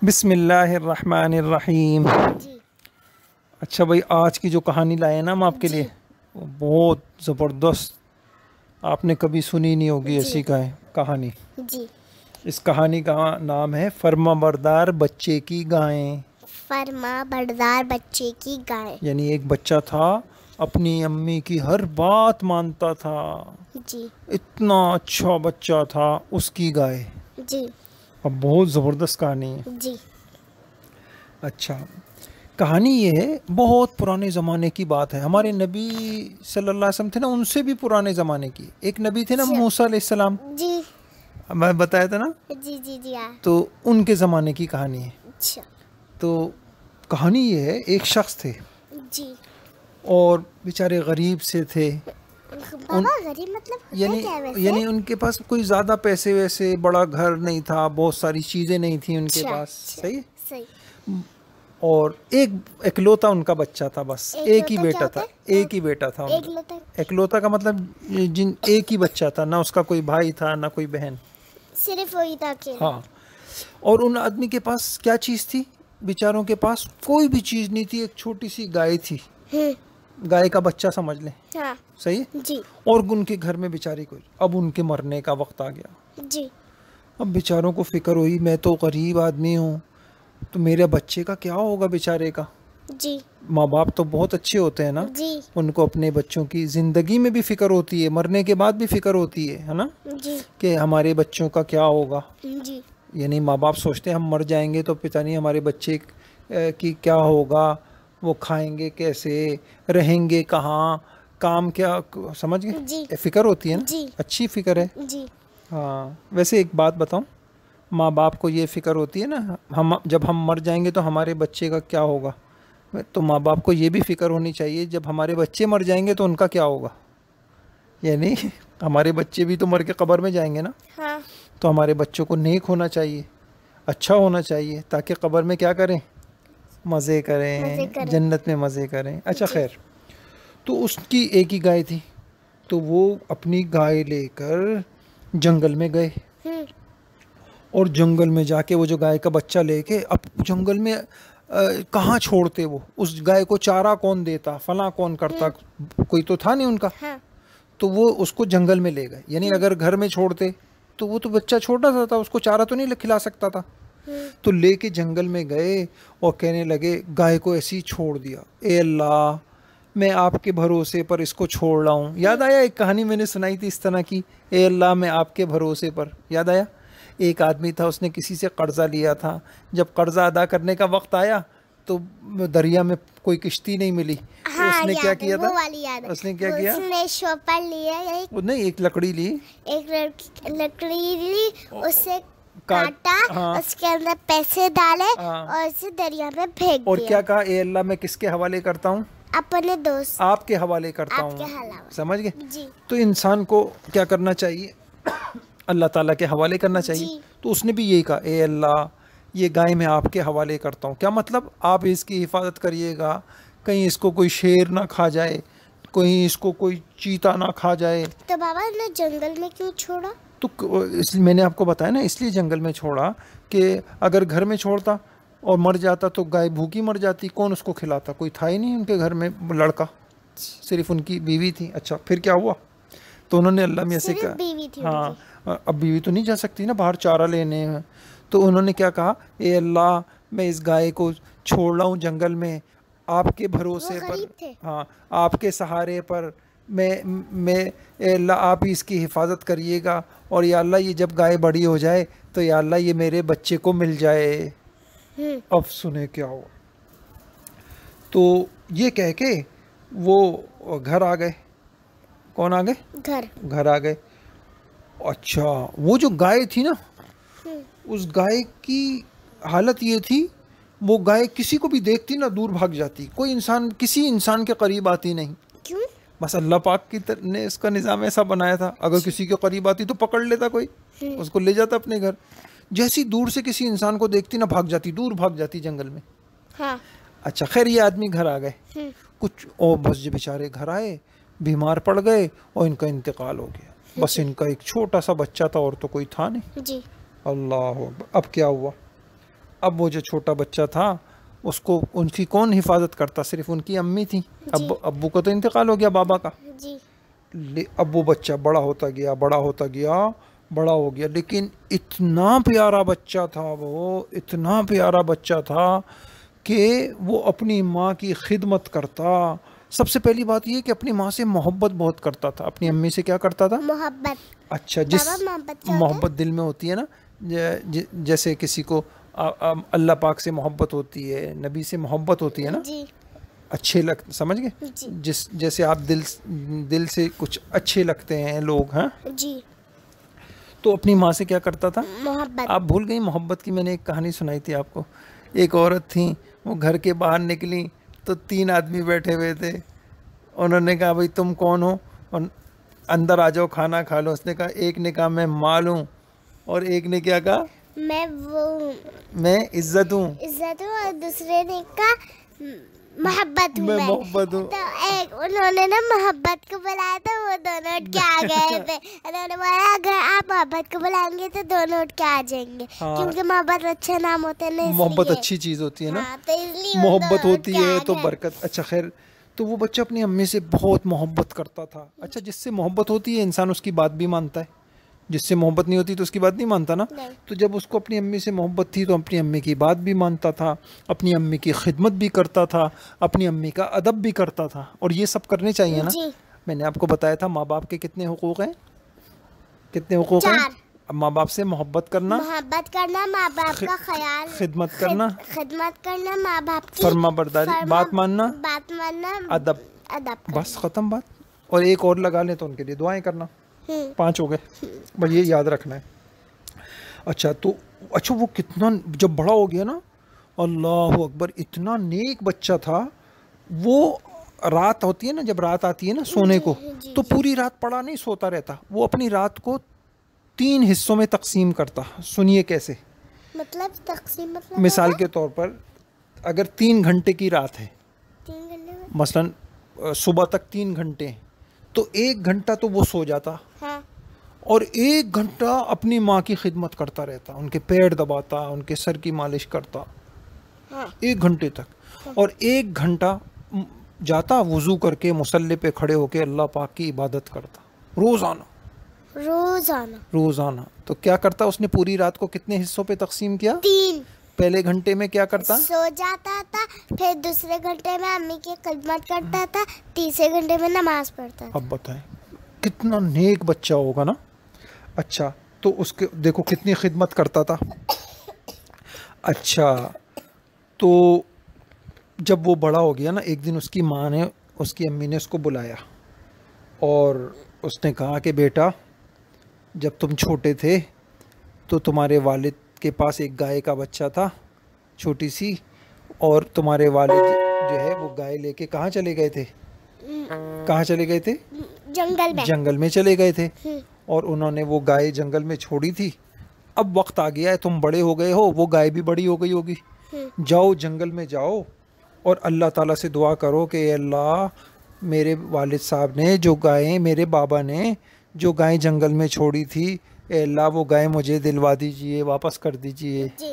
बिस्मिल्लाहिर्रहमानिर्रहीम। जी अच्छा भाई, आज की जो कहानी लाए हैं ना हम आपके जी लिए, वो बहुत ज़बरदस्त। आपने कभी सुनी नहीं होगी जी ऐसी कहानी। जी। इस कहानी का नाम है फर्माबरदार बच्चे की गायें। फर्मा बरदार बच्चे की गाय। यानी एक बच्चा था, अपनी अम्मी की हर बात मानता था। जी इतना अच्छा बच्चा था, उसकी गाय। जी अब बहुत ज़बरदस्त कहानी है। जी अच्छा, कहानी ये है, बहुत पुराने ज़माने की बात है। हमारे नबी सल्लल्लाहु अलैहि वसल्लम थे ना, उनसे भी पुराने ज़माने की एक नबी थे ना, अच्छा। मूसा अलैहिस्सलाम। जी मैं बताया था ना, जी जी जी हाँ। तो उनके ज़माने की कहानी है। अच्छा। तो कहानी ये है, एक शख्स थे जी। और बेचारे गरीब से थे। उन बाबा गरीब मतलब होता यानी क्या है वैसे? यानी उनके पास कोई ज़्यादा पैसे वैसे, बड़ा घर नहीं था, बहुत सारी चीज़ें नहीं थी उनके अच्छा पास। अच्छा। सही है? सही। और एक इकलौता उनका बच्चा था, बस एक एक ही लोटा क्या बेटा होता था। है? एक ही बेटा था एक उनका। लोटा इकलौता का मतलब जिन एक ही बच्चा था, ना उसका कोई भाई था ना कोई बहन। सिर्फ वही था अकेला। हाँ। और उन आदमी के पास क्या चीज़ थी? बेचारों के पास कोई भी चीज़ नहीं थी, एक छोटी सी गाय थी। हम्म। गाय का बच्चा समझ लें। हाँ। सही है? जी और उनके घर में बेचारी कोई, अब उनके मरने का वक्त आ गया। जी अब बेचारों को फिक्र हुई, मैं तो गरीब आदमी हूँ, तो मेरे बच्चे का क्या होगा बेचारे का। जी माँ बाप तो बहुत अच्छे होते हैं ना, जी उनको अपने बच्चों की ज़िंदगी में भी फ़िक्र होती है, मरने के बाद भी फ़िक्र होती है ना, जी कि हमारे बच्चों का क्या होगा। जी यानी माँ बाप सोचते हैं हम मर जाएंगे तो पता नहीं हमारे बच्चे की क्या होगा, वो खाएंगे कैसे, रहेंगे कहाँ, काम क्या, समझ गए? जी फ़िक्र होती है ना, जी अच्छी फ़िक्र है। जी हाँ, वैसे एक बात बताऊँ, माँ बाप को ये फ़िक्र होती है ना, हम जब हम मर जाएंगे तो हमारे बच्चे का क्या होगा। तो माँ बाप को ये भी फिक्र होनी चाहिए, जब हमारे बच्चे मर जाएंगे तो उनका क्या होगा। यानी हमारे बच्चे भी तो मर के कब्र में जाएंगे ना, हाँ। तो हमारे बच्चों को नेक होना चाहिए, अच्छा होना चाहिए, ताकि कब्र में क्या करें, मज़े मजे करें, करें। जन्नत में मज़े करें। अच्छा जी। खैर, तो उसकी एक ही गाय थी, तो वो अपनी गाय लेकर जंगल में गए। हम्म। और जंगल में जाके वो जो गाय का बच्चा लेके, अब जंगल में कहाँ छोड़ते, वो उस गाय को चारा कौन देता, फला कौन करता, कोई तो था नहीं उनका। हाँ। तो वो उसको जंगल में ले गए। यानी अगर घर में छोड़ते तो वो तो बच्चा छोटा सा था, उसको चारा तो नहीं खिला सकता था। हम्म। तो लेके जंगल में गए और कहने लगे, गाय को ऐसे ही छोड़ दिया, ए अल्लाह, मैं आपके भरोसे पर इसको छोड़ रहा हूँ। याद आया एक कहानी मैंने सुनाई थी इस तरह की, ए अल्लाह मैं आपके भरोसे पर। याद आया? एक आदमी था, उसने किसी से कर्जा लिया था। जब कर्जा अदा करने का वक्त आया तो दरिया में कोई किश्ती नहीं मिली, तो हाँ उसने क्या याद है, किया वो था? वाली याद है। उसने क्या वो किया? उसने शॉपर लिया वो नहीं, एक लकड़ी ली, एक लकड़ी ली, उससे काट, काटा, हाँ उसके अंदर पैसे डाले हाँ, और उसे दरिया में फेंक और दिया। क्या कहा, ए अल्लाह मैं किसके हवाले करता हूँ? अपने दोस्त, आपके हवाले करता आपके हूँ। अलावा। समझ गए? जी तो इंसान को क्या करना चाहिए? अल्लाह ताला के हवाले करना चाहिए। जी तो उसने भी यही कहा, ए अल्लाह ये गाय मैं आपके हवाले करता हूँ। क्या मतलब? आप इसकी हिफाजत करिएगा, कहीं इसको कोई शेर ना खा जाए, कहीं इसको कोई चीता ना खा जाए। तो बाबा ने जंगल में क्यों छोड़ा? तो इसलिए मैंने आपको बताया ना, इसलिए जंगल में छोड़ा कि अगर घर में छोड़ता और मर जाता तो गाय भूखी मर जाती, कौन उसको खिलाता, कोई था ही नहीं उनके घर में लड़का, सिर्फ उनकी बीवी थी। अच्छा फिर क्या हुआ? तो उन्होंने अल्लाह में ऐसे सिर्फ कहा, बीवी थी उनकी। हाँ अब बीवी तो नहीं जा सकती ना बाहर चारा लेने में। तो उन्होंने क्या कहा, ए अल्लाह मैं इस गाय को छोड़ रहा हूँ जंगल में, आपके वो भरोसे पर, गरीब थे। हाँ आपके सहारे पर। मैं ए अल्लाह आप ही इसकी हिफाजत करिएगा, और या अल्लाह ये जब गाय बड़ी हो जाए तो या अल्लाह ये मेरे बच्चे को मिल जाए। हम्म। अब सुने क्या हुआ। तो ये कह के वो घर आ गए। कौन आ गए? घर। घर आ गए। अच्छा, वो जो गाय थी ना, हम्म। उस गाय की हालत ये थी, वो गाय किसी को भी देखती ना दूर भाग जाती, कोई इंसान किसी इंसान के करीब आती नहीं। क्यों? बस अल्लाह पाक ने इसका निज़ाम ऐसा बनाया था, अगर किसी के करीब आती तो पकड़ लेता कोई, उसको ले जाता अपने घर। जैसी दूर से किसी इंसान को देखती ना, भाग जाती, दूर भाग जाती जंगल में। हाँ। अच्छा खैर, ये आदमी घर आ गए। कुछ और बस जो बेचारे घर आए, बीमार पड़ गए और इनका इंतकाल हो गया। बस इनका एक छोटा सा बच्चा था, और तो कोई था नहीं। जी अल्लाह अकबर। अब क्या हुआ? अब वो जो छोटा बच्चा था उसको उनकी कौन हिफाजत करता, सिर्फ उनकी अम्मी थी। अब अब्बू का तो इंतकाल हो गया, बाबा का। जी। अब वो बच्चा बड़ा होता गया, बड़ा होता गया, बड़ा हो गया, लेकिन इतना प्यारा बच्चा था वो, इतना प्यारा बच्चा था कि वो अपनी माँ की खिदमत करता। सबसे पहली बात ये कि अपनी माँ से मोहब्बत बहुत करता था। अपनी अम्मी से क्या करता था? मोहब्बत। अच्छा, जिस बाबा मोहब्बत क्या होता है? मोहब्बत दिल में होती है ना, जैसे किसी को अल्लाह पाक से मोहब्बत होती है, नबी से मोहब्बत होती है ना, जी अच्छे लग, समझ गए? जी जैसे आप दिल से कुछ अच्छे लगते हैं लोग, हैं? जी। तो अपनी माँ से क्या करता था? मोहब्बत। आप भूल गई मोहब्बत की? मैंने एक कहानी सुनाई थी आपको। एक औरत थी, वो घर के बाहर निकली तो 3 आदमी बैठे हुए थे। उन्होंने कहा भाई तुम कौन हो, और अंदर आ जाओ खाना खा लो। उसने कहा, एक ने कहा मैं माल हूँ, और एक ने क्या कहा? मैं वो हूँ, मैं इज्जत हूँ। इज्जत हूँ, और दूसरे ने कहा मोहब्बत हूँ मैं मैं। मोहब्बत हूँ। तो एक उन्होंने ना मोहब्बत को बुलाया, तो वो दोनों उठ के आ गए थे। उन्होंने बोला अगर आप मोहब्बत को बुलाएंगे तो दोनों उठ के आ जाएंगे। हाँ। क्योंकि मोहब्बत अच्छा नाम होता है ना, मोहब्बत इसलिए। अच्छी चीज़ होती है ना। हाँ, तो इसलिए वो मोहब्बत दोनों उठ होती के है आ तो गए। बरकत। अच्छा खैर, तो वो बच्चा अपनी अम्मी से बहुत मोहब्बत करता था। अच्छा, जिससे मोहब्बत होती है इंसान उसकी बात भी मानता है, जिससे मोहब्बत नहीं होती तो उसकी बात नहीं मानता ना। नहीं। तो जब उसको अपनी अम्मी से मोहब्बत थी तो अपनी अम्मी की बात भी मानता था, अपनी अम्मी की खिदमत भी करता था, अपनी अम्मी का अदब भी करता था। और ये सब करने चाहिए ना। जी। मैंने आपको बताया था माँ बाप के कितने हुकूक हैं, कितने हुकूक हैं? 4। अब माँ बाप से मोहब्बत करना, मोहब्बत करना, माँ बाप का ख्याल, खिदमत करना, खिदमत करना, माँ बाप की फर्मा बरदारी, बात मानना, बात मानना, अदब। अदब बस खत्म बात। और एक और लगा लें तो उनके लिए दुआएं करना। करना। 5 हो गए, बस ये याद रखना है। अच्छा तो अच्छा, वो कितना जब बड़ा हो गया ना, अल्लाह अकबर, इतना नेक बच्चा था वो। रात होती है ना, जब रात आती है ना सोने को, जी, तो पूरी रात पड़ा नहीं सोता रहता। वो अपनी रात को 3 हिस्सों में तकसीम करता। सुनिए कैसे। मतलब तकसीम, मतलब मिसाल के तौर पर अगर 3 घंटे की रात है, 3 घंटे में। मसलन सुबह तक 3 घंटे हैं, तो 1 घंटा तो वो सो जाता, हाँ। और 1 घंटा अपनी माँ की खिदमत करता रहता, उनके पैर दबाता, उनके सर की मालिश करता। हाँ। 1 घंटे तक। और 1 घंटा जाता वुजू करके मुसल्ले पे खड़े होके अल्लाह पाक की इबादत करता, रोज़ाना रोजाना। रोज़ाना। तो क्या करता उसने? पूरी रात को कितने हिस्सों पे तकसीम किया? 3। पहले घंटे में क्या करता? सो जाता था, फिर दूसरे घंटे में अम्मी की खिदमत करता था, तीसरे घंटे में नमाज पढ़ता था। अब बताएं कितना नेक बच्चा होगा ना। अच्छा, तो उसके देखो कितनी खिदमत करता था। अच्छा, तो जब वो बड़ा हो गया ना, एक दिन उसकी माँ ने, उसकी अम्मी ने उसको बुलाया और उसने कहा कि बेटा, जब तुम छोटे थे तो तुम्हारे वालिद के पास एक गाय का बच्चा था, छोटी सी, और तुम्हारे वालिद जो है वो गाय लेके कहाँ चले गए थे? कहाँ चले गए थे? जंगल में। जंगल में चले गए थे, और उन्होंने वो गाय जंगल में छोड़ी थी। अब वक्त आ गया है, तुम बड़े हो गए हो, वो गाय भी बड़ी हो गई होगी, जाओ जंगल में जाओ और अल्लाह ताला से दुआ करो कि अल्लाह, मेरे वालिद साहब ने जो गायें, मेरे बाबा ने जो गाय जंगल में छोड़ी थी, ए अल्लाह वो गाय मुझे दिलवा दीजिए, वापस कर दीजिए। जी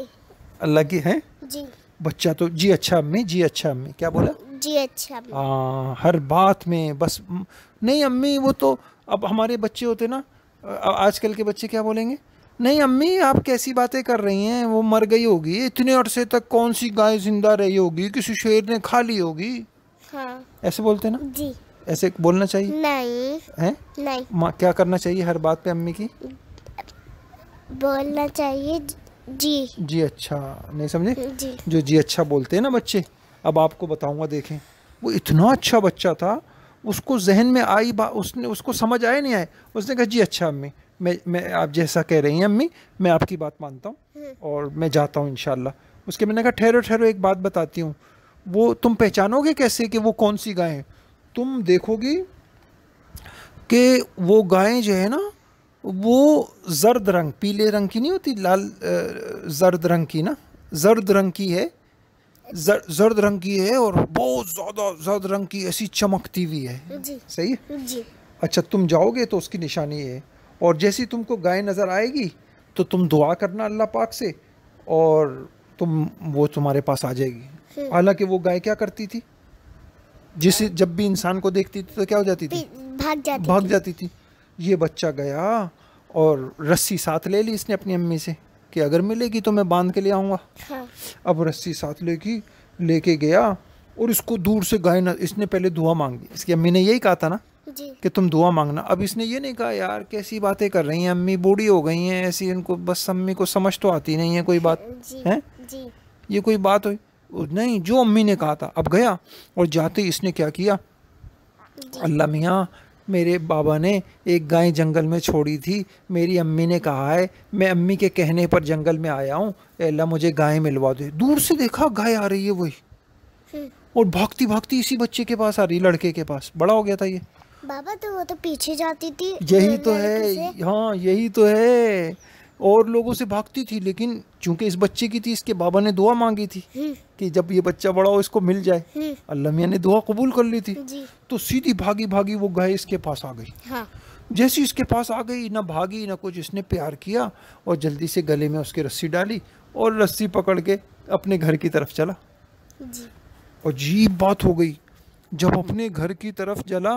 अल्लाह की है। जी बच्चा तो जी अच्छा अम्मी, जी अच्छा अम्मी, क्या बोला? जी। अच्छा। हर बात में बस नहीं अम्मी, वो तो अब हमारे बच्चे होते ना, आजकल के बच्चे क्या बोलेंगे? नहीं अम्मी आप कैसी बातें कर रही हैं, वो मर गई होगी, इतने अरसे तक कौन सी गाय जिंदा रही होगी, किसी शेर ने खा ली होगी। हाँ। ऐसे बोलते ना? जी। ऐसे बोलना चाहिए नहीं। है? नहीं, माँ क्या करना चाहिए हर बात पे अम्मी की? बोलना चाहिए जी। जी अच्छा। नहीं समझे? जी। जो जी अच्छा बोलते हैं ना बच्चे, अब आपको बताऊंगा, देखें वो इतना अच्छा बच्चा था, उसको जहन में आई बात, उसने, उसको समझ आए नहीं आए, उसने कहा जी अच्छा अम्मी, मैं आप जैसा कह रही हैं अम्मी, मैं आपकी बात मानता हूँ और मैं जाता हूँ इंशाल्लाह। उसके मैंने कहा ठहरो ठहरो, एक बात बताती हूँ, वो तुम पहचानोगे कैसे कि वो कौन सी गाय है? तुम देखोगी कि वो गायें जो है ना, वो जर्द रंग, पीले रंग की नहीं होती, लाल जर्द रंग की ना, जर्द रंग की है, जर्द रंग की है, और बहुत ज़्यादा जर्द रंग की, ऐसी चमकती हुई है। जी। सही है? जी। अच्छा, तुम जाओगे तो उसकी निशानी है, और जैसी तुमको गाय नज़र आएगी तो तुम दुआ करना अल्लाह पाक से, और वो तुम्हारे पास आ जाएगी। हालांकि वो गाय क्या करती थी, जिसे जब भी इंसान को देखती थी तो क्या हो जाती थी, भाग जाती थी। ये बच्चा गया और रस्सी साथ ले ली इसने अपनी अम्मी से कि अगर मिलेगी तो मैं बांध के ले आऊँगा। हाँ। अब रस्सी साथ लेके गया और इसको दूर से गाय ना, इसने पहले दुआ मांगी। इसकी अम्मी ने यही कहा था ना जी। कि तुम दुआ मांगना। अब इसने ये नहीं कहा यार कैसी बातें कर रही हैं अम्मी, बूढ़ी हो गई हैं ऐसी, इनको बस अम्मी को समझ तो आती नहीं है कोई बात है, ये कोई बात हुई नहीं, जो अम्मी ने कहा था। अब गया और जाते इसने क्या किया, अल्लाह मियाँ मेरे बाबा ने एक गाय जंगल में छोड़ी थी, मेरी अम्मी ने कहा है, मैं अम्मी के कहने पर जंगल में आया हूँ, अल्लाह मुझे गाय मिलवा दे। दूर से देखा गाय आ रही है वही, और भागती भागती इसी बच्चे के पास आ रही, लड़के के पास। बड़ा हो गया था ये बाबा, तो वो तो पीछे जाती थी। यही तो है, हाँ यही तो है, और लोगों से भागती थी, लेकिन चूंकि इस बच्चे की थी, इसके बाबा ने दुआ मांगी थी कि जब ये बच्चा बड़ा हो इसको मिल जाए। अल्लाह मियां ने दुआ कबूल कर ली थी, तो सीधी भागी भागी वो गाय इसके पास आ गई। हाँ। जैसी इसके पास आ गई, ना भागी ना कुछ, इसने प्यार किया और जल्दी से गले में उसके रस्सी डाली और रस्सी पकड़ के अपने घर की तरफ चला। और अजीब बात हो गई, जब अपने घर की तरफ चला,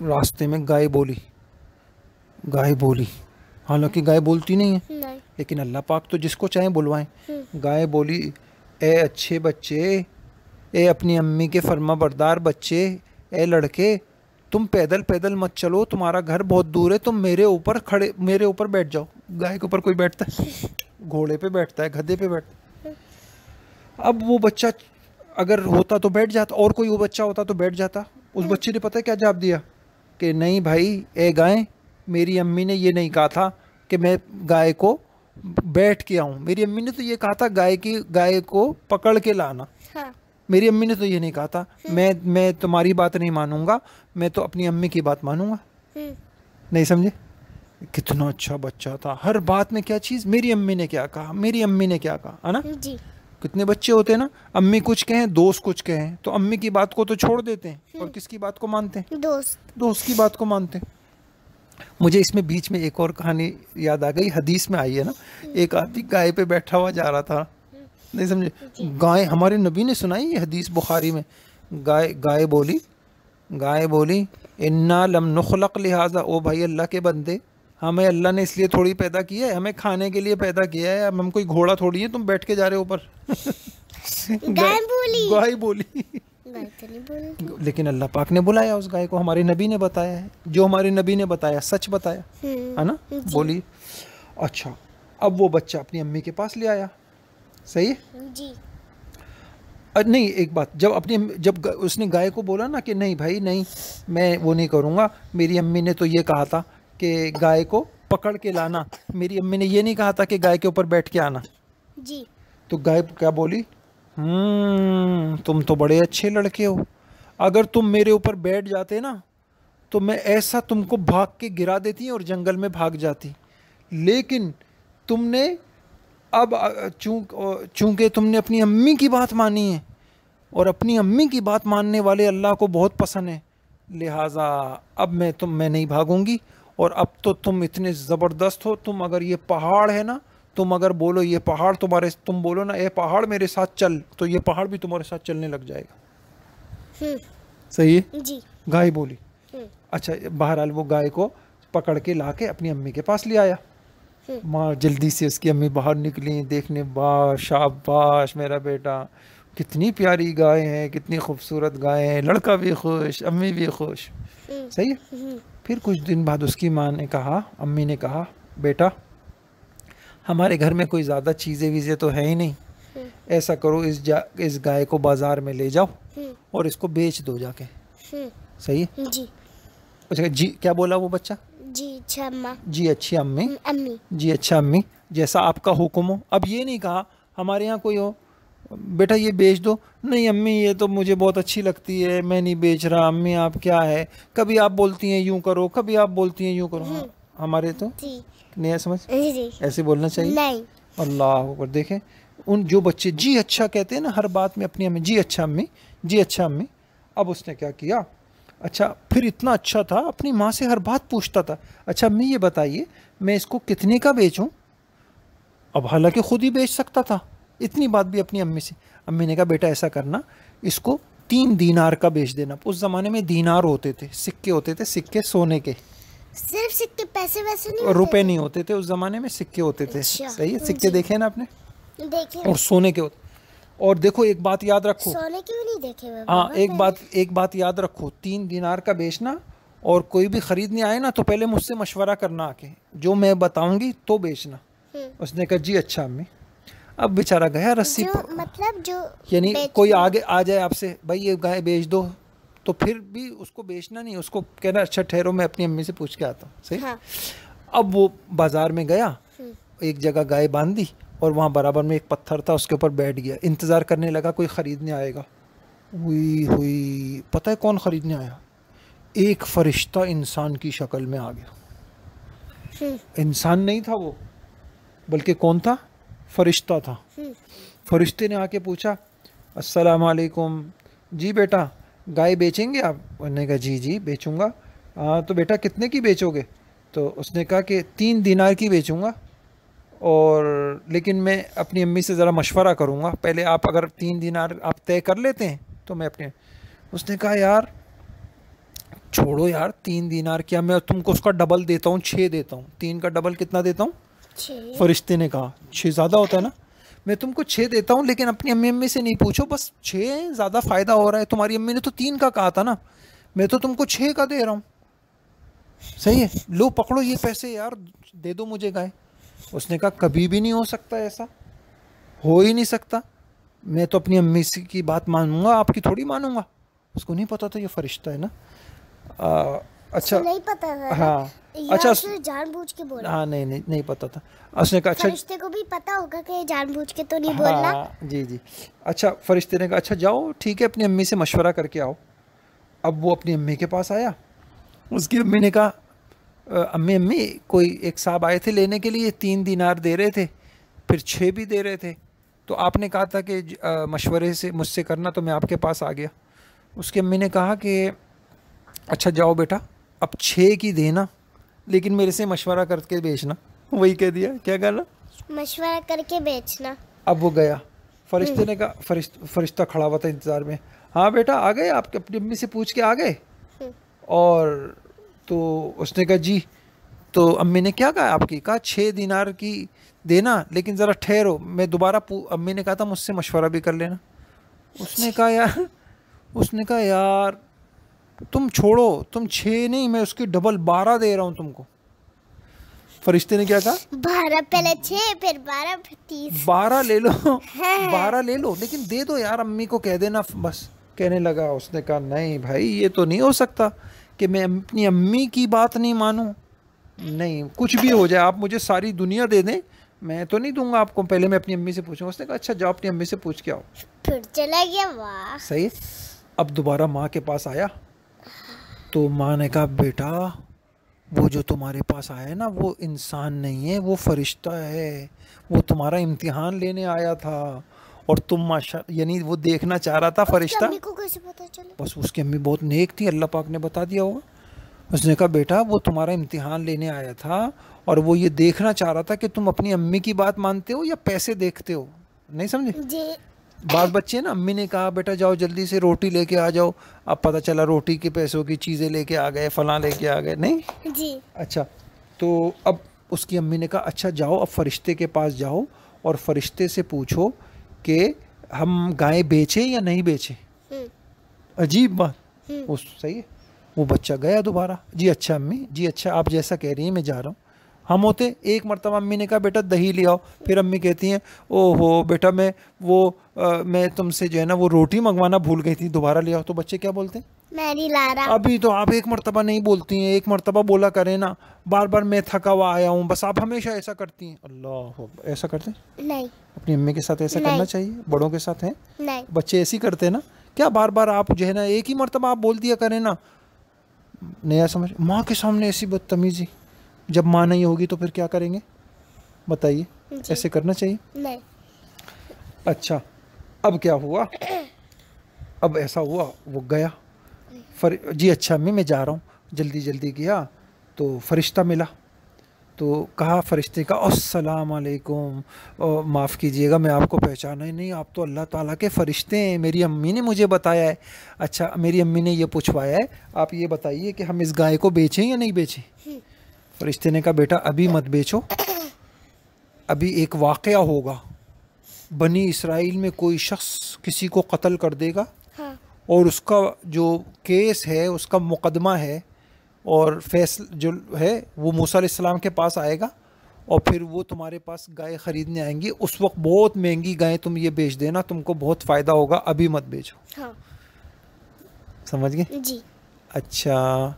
रास्ते में गाय बोली। हालांकि गाय बोलती नहीं है, लेकिन अल्लाह पाक तो जिसको चाहे बुलवाएं। गाय बोली, ए अच्छे बच्चे, ए अपनी अम्मी के फर्मा बरदार बच्चे, ए लड़के, तुम पैदल पैदल मत चलो, तुम्हारा घर बहुत दूर है, तुम मेरे ऊपर बैठ जाओ। गाय के ऊपर कोई बैठता है? घोड़े पे बैठता है, गधे पे बैठता है। अब वो बच्चा अगर होता तो बैठ जाता, और कोई वो बच्चा होता तो बैठ जाता। उस बच्चे ने पता है क्या जवाब दिया कि नहीं भाई, ए गाय, मेरी अम्मी ने ये नहीं कहा था कि मैं गाय को बैठ के आऊँ, मेरी अम्मी ने तो ये कहा था गाय को पकड़ के लाना। हाँ। मेरी अम्मी ने तो ये नहीं कहा था। मैं तुम्हारी बात नहीं मानूंगा, मैं तो अपनी अम्मी की बात मानूंगा। नहीं समझे? कितना अच्छा बच्चा था, हर बात में क्या चीज़, मेरी अम्मी ने क्या कहा, मेरी अम्मी ने क्या कहा, है ना जी। कितने बच्चे होते हैं ना, अम्मी कुछ कहें दोस्त कुछ कहें तो अम्मी की बात को तो छोड़ देते हैं और किसकी बात को मानते हैं, दोस्त की बात को मानते हैं। मुझे इसमें बीच में एक और कहानी याद आ गई, हदीस में आई है ना, एक आदमी गाय पे बैठा हुआ जा रहा था, नहीं समझे, गाय, हमारे नबी ने सुनाई ये हदीस बुखारी में। गाय बोली इन्ना लम नुखलक लिहाजा, ओ भाई अल्लाह के बंदे, हमें अल्लाह ने इसलिए थोड़ी पैदा किया है, हमें खाने के लिए पैदा किया है, हम कोई घोड़ा थोड़ी है तुम बैठ के जा रहे हो ऊपर। गाय बोली लेकिन अल्लाह पाक ने बुलाया उस गाय को, हमारे नबी ने बताया है, जो हमारे नबी ने बताया सच बताया है ना। बोली अच्छा, अब वो बच्चा अपनी अम्मी के पास ले आया, सही है जी। नहीं एक बात, जब उसने गाय को बोला ना कि नहीं भाई नहीं, मैं वो नहीं करूँगा, मेरी अम्मी ने तो ये कहा था कि गाय को पकड़ के लाना, मेरी अम्मी ने ये नहीं कहा था कि गाय के ऊपर बैठ के आना जी। तो गाय क्या बोली, तुम तो बड़े अच्छे लड़के हो, अगर तुम मेरे ऊपर बैठ जाते ना तो मैं ऐसा तुमको भाग के गिरा देती और जंगल में भाग जाती, लेकिन तुमने अब चूंकि तुमने अपनी अम्मी की बात मानी है और अपनी अम्मी की बात मानने वाले अल्लाह को बहुत पसंद है, लिहाजा अब मैं नहीं भागूंगी, और अब तो तुम इतने ज़बरदस्त हो, तुम अगर ये पहाड़ है ना, तुम अगर बोलो ये पहाड़ तुम बोलो ना ये पहाड़ मेरे साथ चल, तो ये पहाड़ भी तुम्हारे साथ चलने लग जाएगा। सही है जी। गाय बोली। अच्छा, बहरहाल वो गाय को पकड़ के ला के अपनी अम्मी के पास ले आया। माँ जल्दी से उसकी अम्मी बाहर निकली देखने, वाह शाबाश मेरा बेटा, कितनी प्यारी गाय है, कितनी खूबसूरत गाय है, लड़का भी खुश, अम्मी भी खुश। सही है। फिर कुछ दिन बाद उसकी माँ ने कहा, अम्मी ने कहा, बेटा हमारे घर में कोई ज़्यादा चीज़ें वीज़ें तो है ही नहीं, ऐसा करो इस गाय को बाज़ार में ले जाओ और इसको बेच दो जाके। सही है जी। अच्छा जी, क्या बोला वो बच्चा? जी अच्छा अम्मा, जी अच्छी अम्मी, जी अच्छा अम्मी, जैसा आपका हुक्म हो। अब ये नहीं कहा हमारे यहाँ कोई हो, बेटा ये बेच दो, नहीं अम्मी ये तो मुझे बहुत अच्छी लगती है, मैं नहीं बेच रहा, अम्मी आप क्या है, कभी आप बोलती हैं यूँ करो, कभी आप बोलती हैं यूँ करो। हमारे तो नहीं समझ, ऐसे बोलना चाहिए नहीं। अल्लाह ऊपर देखें, उन जो बच्चे जी अच्छा कहते हैं ना हर बात में अपनी अम्मी, जी अच्छा अम्मी, जी अच्छा अम्मी। अब उसने क्या किया, अच्छा फिर इतना अच्छा था, अपनी माँ से हर बात पूछता था, अच्छा अम्मी ये बताइए मैं इसको कितने का बेचूं? अब हालांकि खुद ही बेच सकता था, इतनी बात भी अपनी अम्मी से। अम्मी ने कहा बेटा ऐसा करना, इसको 3 दीनार का बेच देना। उस ज़माने में दीनार होते थे, सिक्के होते थे, सिक्के सोने के, सिर्फ सिक्के, पैसे वैसे नहीं होते रुपए थे? नहीं होते थे उस ज़माने में, सिक्के होते थे। अच्छा, सही है, सिक्के जी। देखे ना आपने, देखे और सोने के होते। और देखो एक बात याद रखो, सोने के भी नहीं देखे हुए हाँ बाबा एक बात याद रखो, 3 दीनार का बेचना, और कोई भी खरीदने आए ना तो पहले मुझसे मशवरा करना आके, जो मैं बताऊंगी तो बेचना। उसने कहा जी अच्छा अम्मी। अब बेचारा गया रस्सी जो मतलब जो यानी बेचने- कोई आगे आ जाए आपसे, भाई ये गाय बेच दो, तो फिर भी उसको बेचना नहीं, उसको कहना अच्छा ठहरो मैं अपनी अम्मी से पूछ के आता हूँ। सही। हाँ। अब वो बाजार में गया, एक जगह गाय बांध दी, और वहाँ बराबर में एक पत्थर था, उसके ऊपर बैठ गया, इंतज़ार करने लगा कोई ख़रीदने आएगा। हुई हुई, पता है कौन ख़रीदने आया? एक फरिश्ता इंसान की शक्ल में आ गया। इंसान नहीं था वो, बल्कि कौन था? फरिश्ता था। फरिश्ते ने आके पूछा अस्सलाम वालेकुम, जी बेटा गाय बेचेंगे आप? उन्होंने कहा जी जी बेचूंगा। हाँ तो बेटा कितने की बेचोगे? तो उसने कहा कि 3 दीनार की बेचूंगा, और लेकिन मैं अपनी अम्मी से ज़रा मशवरा करूँगा, पहले आप अगर 3 दीनार आप तय कर लेते हैं तो मैं अपने। उसने कहा यार छोड़ो यार, 3 दीनार क्या, मैं तुमको उसका डबल देता हूँ, 6 देता हूँ। 3 का डबल कितना देता हूँ? 6। फरिश्ते ने कहा 6 ज़्यादा होता है ना, मैं तुमको 6 देता हूँ, लेकिन अपनी अम्मी से नहीं पूछो, बस 6 ज़्यादा फ़ायदा हो रहा है। तुम्हारी अम्मी ने तो 3 का कहा था ना, मैं तो तुमको 6 का दे रहा हूँ। सही है, लो पकड़ो ये पैसे यार, दे दो मुझे गाय। उसने कहा कभी भी नहीं हो सकता, ऐसा हो ही नहीं सकता, मैं तो अपनी अम्मी की बात मानूंगा, आपकी थोड़ी मानूंगा। उसको नहीं पता था ये फरिश्ता है ना। अच्छा नहीं पता था। हाँ अच्छा, अच्छा जानबूझ के बोला। हाँ नहीं पता था। उसने कहा अच्छा, फरिश्ते को भी पता होगा कि जानबूझ के तो नहीं बोलना। हाँ जी जी। अच्छा फरिश्ते ने कहा अच्छा जाओ ठीक है, अपनी अम्मी से मशवरा करके आओ। अब वो अपनी अम्मी के पास आया, उसकी अम्मी ने कहा अम्मी अम्मी कोई एक साहब आए थे लेने के लिए, 3 दीनार दे रहे थे, फिर 6 भी दे रहे थे, तो आपने कहा था कि मशवरे से मुझसे करना, तो मैं आपके पास आ गया। उसकी अम्मी ने कहा कि अच्छा जाओ बेटा अब 6 की देना, लेकिन मेरे से मशवरा करके बेचना। वही कह दिया, क्या कहना? मशवरा करके बेचना। अब वो गया, फरिश्ते ने कहा, फरिश्ता खड़ा हुआ था इंतज़ार में, हाँ बेटा आ गए, आपके अपनी अम्मी से पूछ के आ गए? और तो उसने कहा जी। तो अम्मी ने क्या कहा आपकी? कहा 6 दीनार की देना, लेकिन ज़रा ठहरो मैं दोबारा अम्मी ने कहा था मुझसे मशवरा भी कर लेना। उसने कहा यार तुम छोड़ो, तुम 6 नहीं, मैं उसकी डबल 12 दे रहा हूँ तुमको। फरिश्ते ने क्या कहा? 12, पहले 6 फिर 12 फिर 30। 12 ले लो 12 ले लो, लेकिन दे दो यार, अम्मी को कह देना बस। कहने लगा, उसने कहा नहीं भाई ये तो नहीं हो सकता कि मैं अपनी अम्मी की बात नहीं मानूं। नहीं कुछ भी हो जाए, आप मुझे सारी दुनिया दे दें, मैं तो नहीं दूंगा आपको, पहले मैं अपनी अम्मी से पूछूंगा। उसने कहा अच्छा जाओ अपनी अम्मी से पूछ के आओ। फिर चला गया। वाह। सही। अब दोबारा माँ के पास आया, तो माँ ने कहा बेटा वो जो तुम्हारे पास आया है ना, वो इंसान नहीं है, वो फरिश्ता है, वो तुम्हारा इम्तिहान लेने आया था, और तुम माशा यानी वो देखना चाह रहा था फरिश्ता। अम्मी को कैसे पता चला? बस उसकी अम्मी बहुत नेक थी, अल्लाह पाक ने बता दिया होगा। उसने कहा बेटा वो तुम्हारा इम्तिहान लेने आया था, और वो ये देखना चाह रहा था कि तुम अपनी अम्मी की बात मानते हो या पैसे देखते हो। नहीं समझे? जी। बात बच्चे ना, अम्मी ने कहा बेटा जाओ जल्दी से रोटी लेके आ जाओ, अब पता चला रोटी के पैसों की चीज़ें लेके आ गए, फलां लेके आ गए। नहीं जी। अच्छा, तो अब उसकी अम्मी ने कहा अच्छा जाओ अब फरिश्ते के पास जाओ, और फरिश्ते से पूछो कि हम गाय बेचें या नहीं बेचें। अजीब बात। वो सही है। वो बच्चा गया दोबारा, जी अच्छा अम्मी, जी अच्छा आप जैसा कह रही हैं मैं जा रहा हूँ। हम होते एक मरतबा अम्मी ने कहा बेटा दही ले आओ, फिर अम्मी कहती हैं ओहो बेटा मैं तुमसे जो है ना वो रोटी मंगवाना भूल गई थी, दोबारा ले आओ। तो बच्चे क्या बोलते हैं? मैं नहीं ला रहा। अभी तो आप एक मरतबा नहीं बोलती हैं, एक मरतबा बोला करें ना, बार बार मैं थका हुआ आया हूँ, बस आप हमेशा ऐसा करती हैं। अल्लाह, ऐसा करते हैं? नहीं। अपनी अम्मी के साथ ऐसा नहीं। करना चाहिए, बड़ों के साथ है नहीं। बच्चे ऐसे ही करते हैं ना, क्या बार बार आप जो है ना एक ही मरतबा आप बोल दिया करें ना। नया समझ, माँ के सामने ऐसी बदतमीजी, जब माँ नहीं होगी तो फिर क्या करेंगे बताइए? ऐसे करना चाहिए? नहीं। अच्छा अब क्या हुआ? अब ऐसा हुआ वो गया, जी अच्छा अम्मी मैं जा रहा हूँ। जल्दी जल्दी गया तो फरिश्ता मिला, तो कहा फरिश्ते का अस्सलाम वालेकुम, माफ़ कीजिएगा मैं आपको पहचाना ही नहीं, आप तो अल्लाह ताला के फ़रिश्ते हैं, मेरी अम्मी ने मुझे बताया है। अच्छा, मेरी अम्मी ने ये पूछवाया है, आप ये बताइए कि हम इस गाय को बेचें या नहीं बेचें। फरिश्ते ने कहा बेटा अभी मत बेचो, अभी एक वाक़या होगा, बनी इसराइल में कोई शख्स किसी को कत्ल कर देगा, हाँ। और उसका जो केस है, उसका मुकदमा है, और फैसल जो है वो मूसा अलैहिस्सलाम के पास आएगा, और फिर वो तुम्हारे पास गाय ख़रीदने आएंगी। उस वक्त बहुत महंगी गाय तुम ये बेच देना, तुमको बहुत फ़ायदा होगा, अभी मत बेचो। हाँ। समझ गए जी। अच्छा,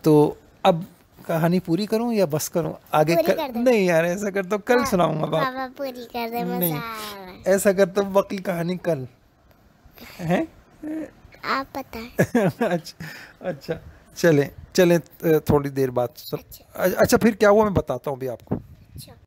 तो अब कहानी पूरी करूं या बस करूं आगे पूरी कर दो। नहीं यार, ऐसा कर तो कल सुनाऊंगा बाप। पापा पूरी कर दे, नहीं, मजा आ रहा है। ऐसा कर तो बाकी कहानी कल है। आप बताएं। अच्छा अच्छा, चलें चलें, थोड़ी देर बाद। अच्छा। अच्छा फिर क्या हुआ मैं बताता हूँ अभी आपको। अच्छा।